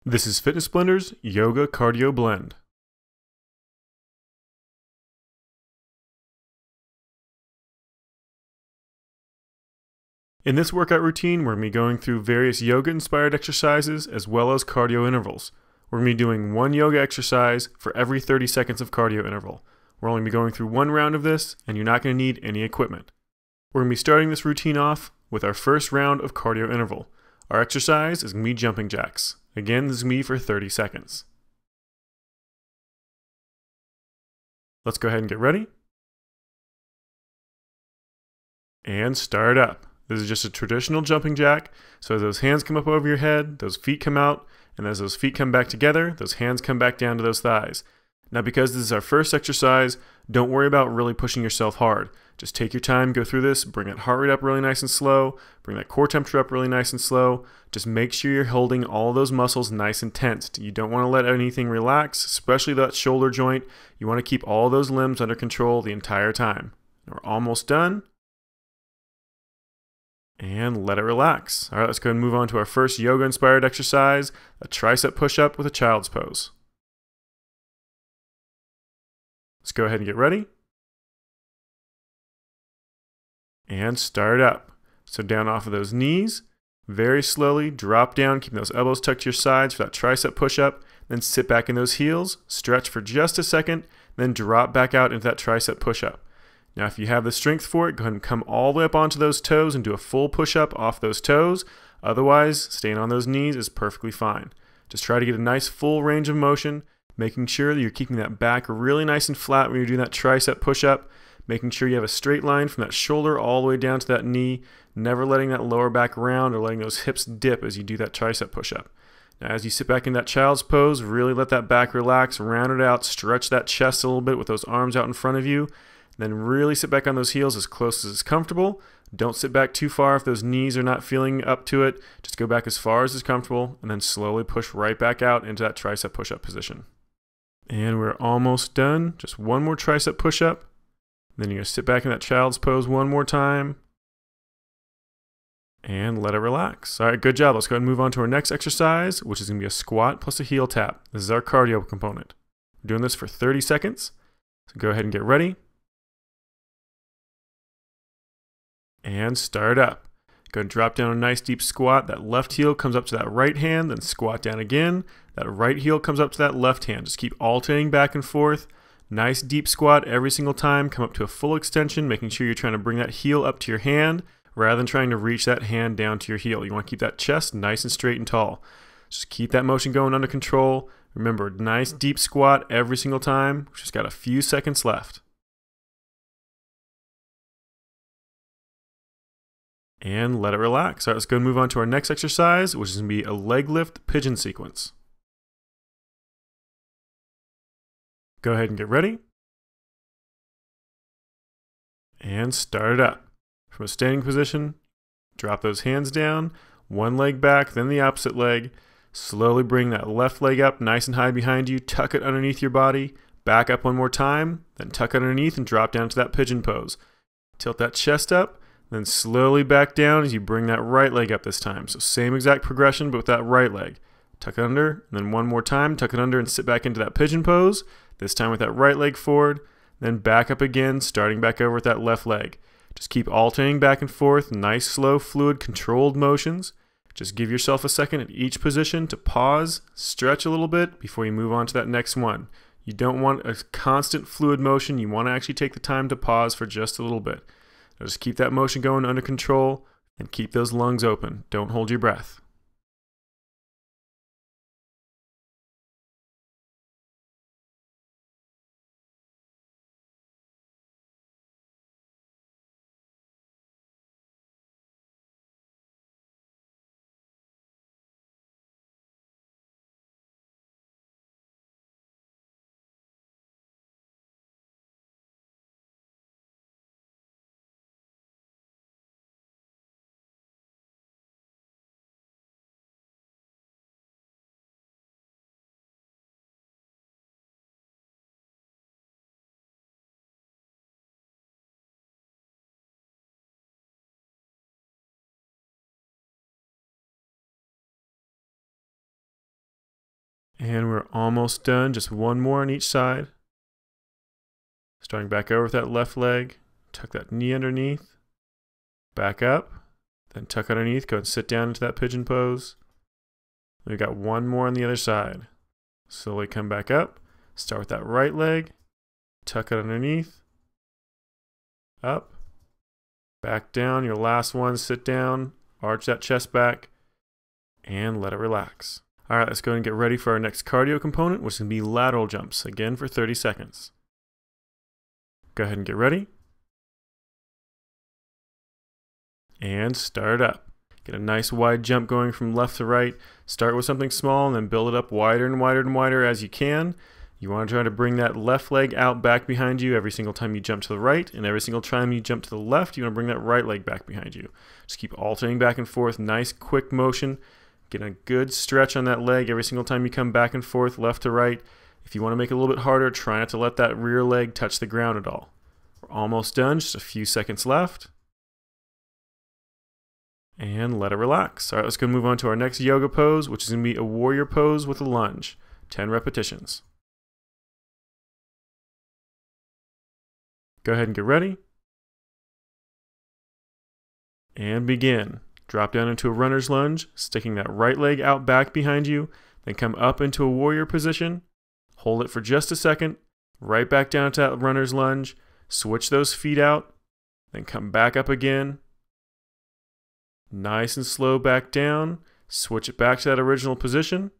This is Fitness Blender's Yoga Cardio Blend. In this workout routine, we're going to be going through various yoga-inspired exercises as well as cardio intervals. We're going to be doing one yoga exercise for every 30 seconds of cardio interval. We're only going to be going through one round of this, and you're not going to need any equipment. We're going to be starting this routine off with our first round of cardio interval. Our exercise is going to be jumping jacks. Again, this is going to be for 30 seconds. Let's go ahead and get ready. And start up. This is just a traditional jumping jack. So as those hands come up over your head, those feet come out, and as those feet come back together, those hands come back down to those thighs. Now, because this is our first exercise, don't worry about really pushing yourself hard. Just take your time, go through this, bring that heart rate up really nice and slow, bring that core temperature up really nice and slow. Just make sure you're holding all those muscles nice and tensed. You don't want to let anything relax, especially that shoulder joint. You want to keep all those limbs under control the entire time. We're almost done. And let it relax. All right, let's go ahead and move on to our first yoga-inspired exercise, a tricep push-up with a child's pose. Let's go ahead and get ready. And start up. So down off of those knees, very slowly drop down, keeping those elbows tucked to your sides for that tricep push-up. Then sit back in those heels, stretch for just a second, then drop back out into that tricep push-up. Now, if you have the strength for it, go ahead and come all the way up onto those toes and do a full push-up off those toes. Otherwise, staying on those knees is perfectly fine. Just try to get a nice full range of motion, making sure that you're keeping that back really nice and flat when you're doing that tricep push-up, making sure you have a straight line from that shoulder all the way down to that knee, never letting that lower back round or letting those hips dip as you do that tricep push-up. Now, as you sit back in that child's pose, really let that back relax, round it out, stretch that chest a little bit with those arms out in front of you. Then really sit back on those heels as close as is comfortable. Don't sit back too far if those knees are not feeling up to it. Just go back as far as is comfortable and then slowly push right back out into that tricep push-up position. And we're almost done. Just one more tricep push-up. Then you're going to sit back in that child's pose one more time. And let it relax. All right, good job. Let's go ahead and move on to our next exercise, which is going to be a squat plus a heel tap. This is our cardio component. We're doing this for 30 seconds. So go ahead and get ready. And start up. Go and drop down a nice deep squat. That left heel comes up to that right hand, then squat down again. That right heel comes up to that left hand. Just keep alternating back and forth. Nice deep squat every single time. Come up to a full extension, making sure you're trying to bring that heel up to your hand rather than trying to reach that hand down to your heel. You want to keep that chest nice and straight and tall. Just keep that motion going under control. Remember, nice deep squat every single time. We've just got a few seconds left. And let it relax. All right, let's go and move on to our next exercise, which is going to be a leg lift pigeon sequence. Go ahead and get ready. And start it up. From a standing position, drop those hands down, one leg back, then the opposite leg. Slowly bring that left leg up nice and high behind you, tuck it underneath your body, back up one more time, then tuck it underneath and drop down to that pigeon pose. Tilt that chest up. Then slowly back down as you bring that right leg up this time. So same exact progression, but with that right leg. Tuck it under, and then one more time, tuck it under and sit back into that pigeon pose. This time with that right leg forward, then back up again, starting back over with that left leg. Just keep alternating back and forth, nice, slow, fluid, controlled motions. Just give yourself a second at each position to pause, stretch a little bit before you move on to that next one. You don't want a constant fluid motion. You want to actually take the time to pause for just a little bit. Just keep that motion going under control and keep those lungs open. Don't hold your breath. And we're almost done. Just one more on each side. Starting back over with that left leg. Tuck that knee underneath. Back up. Then tuck underneath. Go and sit down into that pigeon pose. We've got one more on the other side. Slowly come back up. Start with that right leg. Tuck it underneath. Up. Back down. Your last one. Sit down. Arch that chest back. And let it relax. All right, let's go and get ready for our next cardio component, which is going to be lateral jumps, again for 30 seconds. Go ahead and get ready. And start up. Get a nice wide jump going from left to right. Start with something small and then build it up wider and wider and wider as you can. You want to try to bring that left leg out back behind you every single time you jump to the right, and every single time you jump to the left, you want to bring that right leg back behind you. Just keep alternating back and forth, nice quick motion. Get a good stretch on that leg every single time you come back and forth, left to right. If you want to make it a little bit harder, try not to let that rear leg touch the ground at all. We're almost done, just a few seconds left. And let it relax. All right, let's go move on to our next yoga pose, which is going to be a warrior pose with a lunge. 10 repetitions. Go ahead and get ready. And begin. Drop down into a runner's lunge, sticking that right leg out back behind you, then come up into a warrior position. Hold it for just a second, right back down to that runner's lunge, switch those feet out, then come back up again. Nice and slow back down, switch it back to that original position,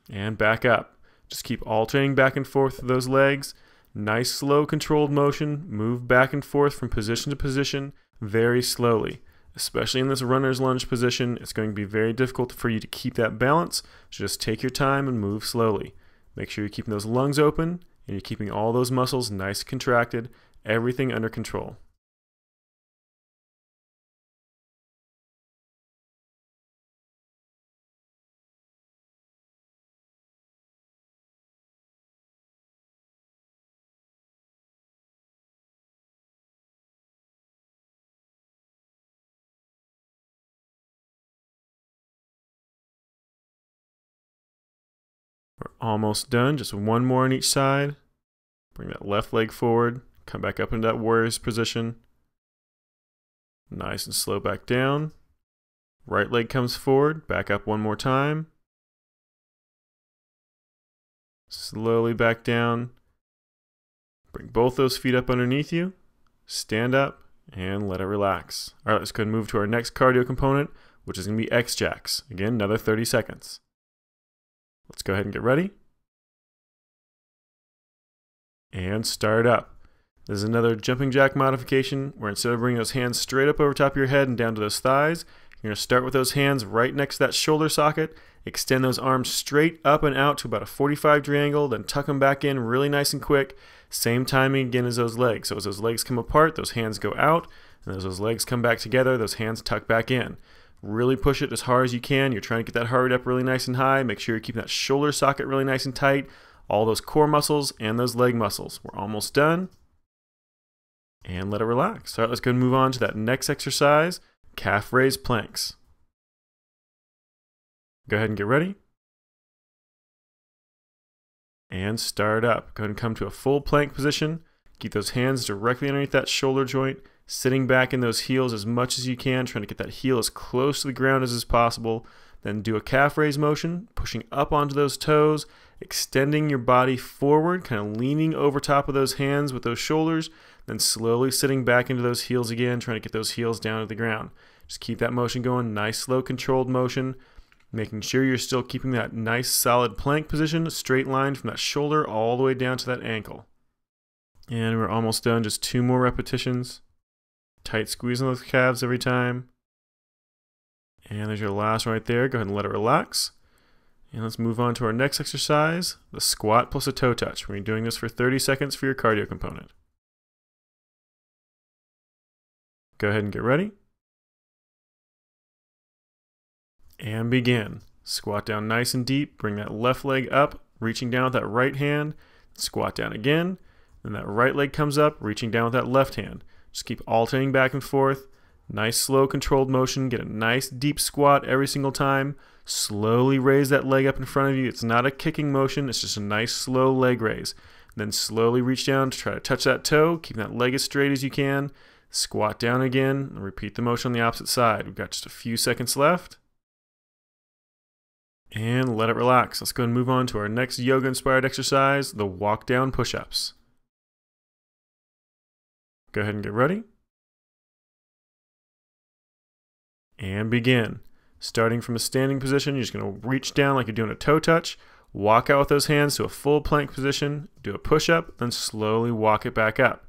and back up. Just keep alternating back and forth with those legs. Nice, slow, controlled motion. Move back and forth from position to position very slowly. Especially in this runner's lunge position, it's going to be very difficult for you to keep that balance. So just take your time and move slowly. Make sure you're keeping those lungs open and you're keeping all those muscles nice and contracted, everything under control. We're almost done, just one more on each side. Bring that left leg forward, come back up into that warrior's position. Nice and slow back down. Right leg comes forward, back up one more time. Slowly back down. Bring both those feet up underneath you. Stand up and let it relax. All right, let's go ahead and move to our next cardio component, which is going to be X-Jacks. Again, another 30 seconds. Let's go ahead and get ready. And start up. This is another jumping jack modification where instead of bringing those hands straight up over top of your head and down to those thighs, you're going to start with those hands right next to that shoulder socket, extend those arms straight up and out to about a 45-degree angle, then tuck them back in really nice and quick. Same timing again as those legs. So as those legs come apart, those hands go out, and as those legs come back together, those hands tuck back in. Really push it as hard as you can. You're trying to get that heart rate up really nice and high. Make sure you're keeping that shoulder socket really nice and tight. All those core muscles and those leg muscles. We're almost done. And let it relax. All right, let's go and move on to that next exercise, calf raise planks. Go ahead and get ready. And start up. Go ahead and come to a full plank position. Keep those hands directly underneath that shoulder joint. Sitting back in those heels as much as you can, trying to get that heel as close to the ground as is possible. Then do a calf raise motion, pushing up onto those toes, extending your body forward, kind of leaning over top of those hands with those shoulders, then slowly sitting back into those heels again, trying to get those heels down to the ground. Just keep that motion going, nice, slow, controlled motion, making sure you're still keeping that nice, solid plank position, straight line from that shoulder all the way down to that ankle. And we're almost done, just 2 more repetitions. Tight squeeze on those calves every time. And there's your last one right there. Go ahead and let it relax. And let's move on to our next exercise, the squat plus a toe touch. We're doing this for 30 seconds for your cardio component. Go ahead and get ready. And begin. Squat down nice and deep. Bring that left leg up, reaching down with that right hand. Squat down again. Then that right leg comes up, reaching down with that left hand. Just keep alternating back and forth. Nice, slow, controlled motion. Get a nice, deep squat every single time. Slowly raise that leg up in front of you. It's not a kicking motion. It's just a nice slow leg raise. Then slowly reach down to try to touch that toe, keeping that leg as straight as you can. Squat down again and repeat the motion on the opposite side. We've got just a few seconds left. And let it relax. Let's go and move on to our next yoga-inspired exercise, the walk down push-ups. Go ahead and get ready. And begin. Starting from a standing position, you're just going to reach down like you're doing a toe touch, walk out with those hands to a full plank position, do a push-up, then slowly walk it back up.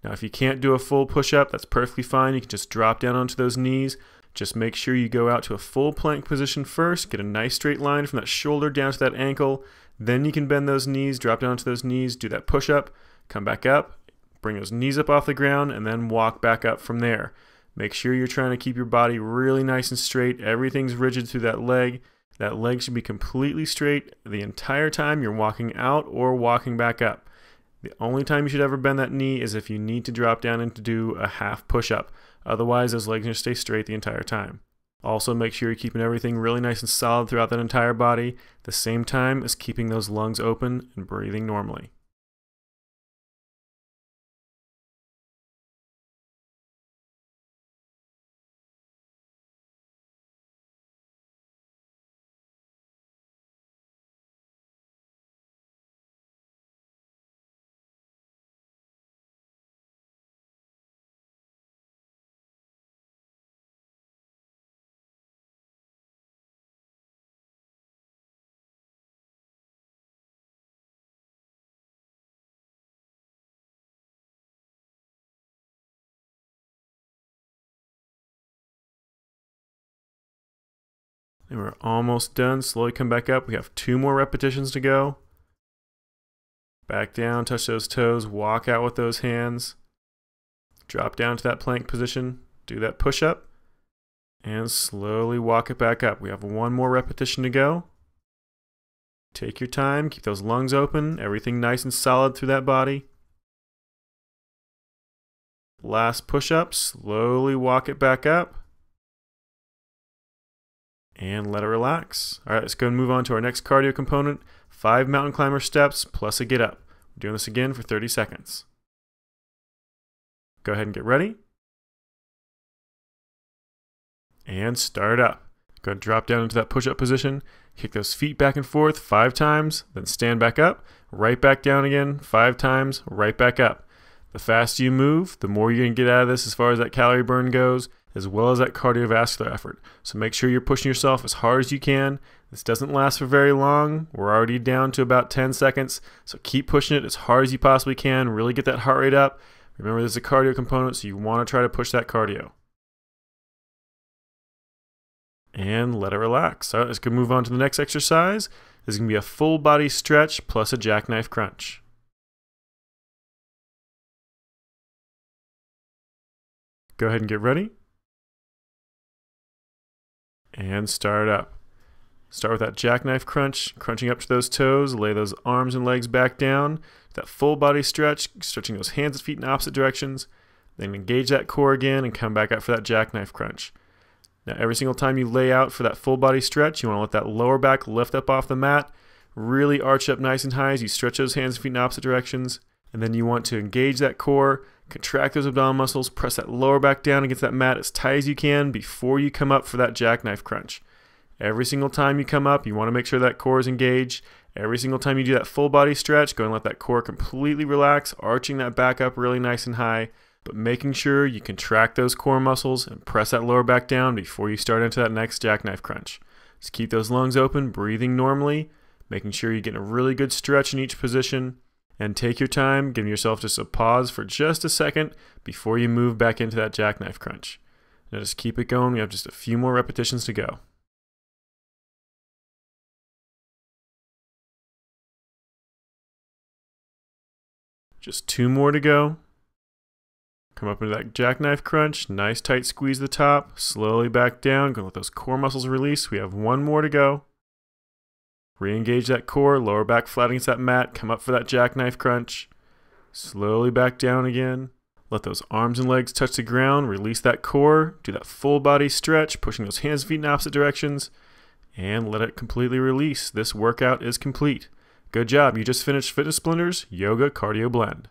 Now if you can't do a full push-up, that's perfectly fine. You can just drop down onto those knees. Just make sure you go out to a full plank position first, get a nice straight line from that shoulder down to that ankle. Then you can bend those knees, drop down to those knees, do that push-up, come back up, bring those knees up off the ground, and then walk back up from there. Make sure you're trying to keep your body really nice and straight. Everything's rigid through that leg. That leg should be completely straight the entire time you're walking out or walking back up. The only time you should ever bend that knee is if you need to drop down and to do a half push-up. Otherwise, those legs are going to stay straight the entire time. Also, make sure you're keeping everything really nice and solid throughout that entire body, at the same time as keeping those lungs open and breathing normally. And we're almost done. Slowly come back up. We have 2 more repetitions to go. Back down, touch those toes, walk out with those hands. Drop down to that plank position, do that push-up, and slowly walk it back up. We have 1 more repetition to go. Take your time, keep those lungs open, everything nice and solid through that body. Last push-up, slowly walk it back up. And let it relax. All right, let's go and move on to our next cardio component, 5 mountain climber steps plus a get up. We're doing this again for 30 seconds. Go ahead and get ready. And start up. Go ahead and drop down into that push-up position. Kick those feet back and forth 5 times, then stand back up, right back down again 5 times, right back up. The faster you move, the more you're going to get out of this as far as that calorie burn goes, as well as that cardiovascular effort. So make sure you're pushing yourself as hard as you can. This doesn't last for very long. We're already down to about 10 seconds. So keep pushing it as hard as you possibly can. Really get that heart rate up. Remember, there's a cardio component, so you want to try to push that cardio. And let it relax. All right, let's go move on to the next exercise. This is going to be a full body stretch plus a jackknife crunch. Go ahead and get ready. And start up. Start with that jackknife crunch, crunching up to those toes, lay those arms and legs back down. That full body stretch, stretching those hands and feet in opposite directions. Then engage that core again and come back up for that jackknife crunch. Now every single time you lay out for that full body stretch, you want to let that lower back lift up off the mat. Really arch up nice and high as you stretch those hands and feet in opposite directions. And then you want to engage that core, contract those abdominal muscles, press that lower back down against that mat as tight as you can before you come up for that jackknife crunch. Every single time you come up, you want to make sure that core is engaged. Every single time you do that full body stretch, go and let that core completely relax, arching that back up really nice and high, but making sure you contract those core muscles and press that lower back down before you start into that next jackknife crunch. Just keep those lungs open, breathing normally, making sure you're getting a really good stretch in each position. And take your time, giving yourself just a pause for just a second before you move back into that jackknife crunch. Now just keep it going. We have just a few more repetitions to go. Just 2 more to go. Come up into that jackknife crunch. Nice tight squeeze the top. Slowly back down. Gonna let those core muscles release. We have 1 more to go. Re-engage that core, lower back flat against that mat, come up for that jackknife crunch. Slowly back down again. Let those arms and legs touch the ground, release that core, do that full body stretch, pushing those hands and feet in opposite directions. and let it completely release. This workout is complete. Good job. You just finished Fitness Splinter's Yoga Cardio Blend.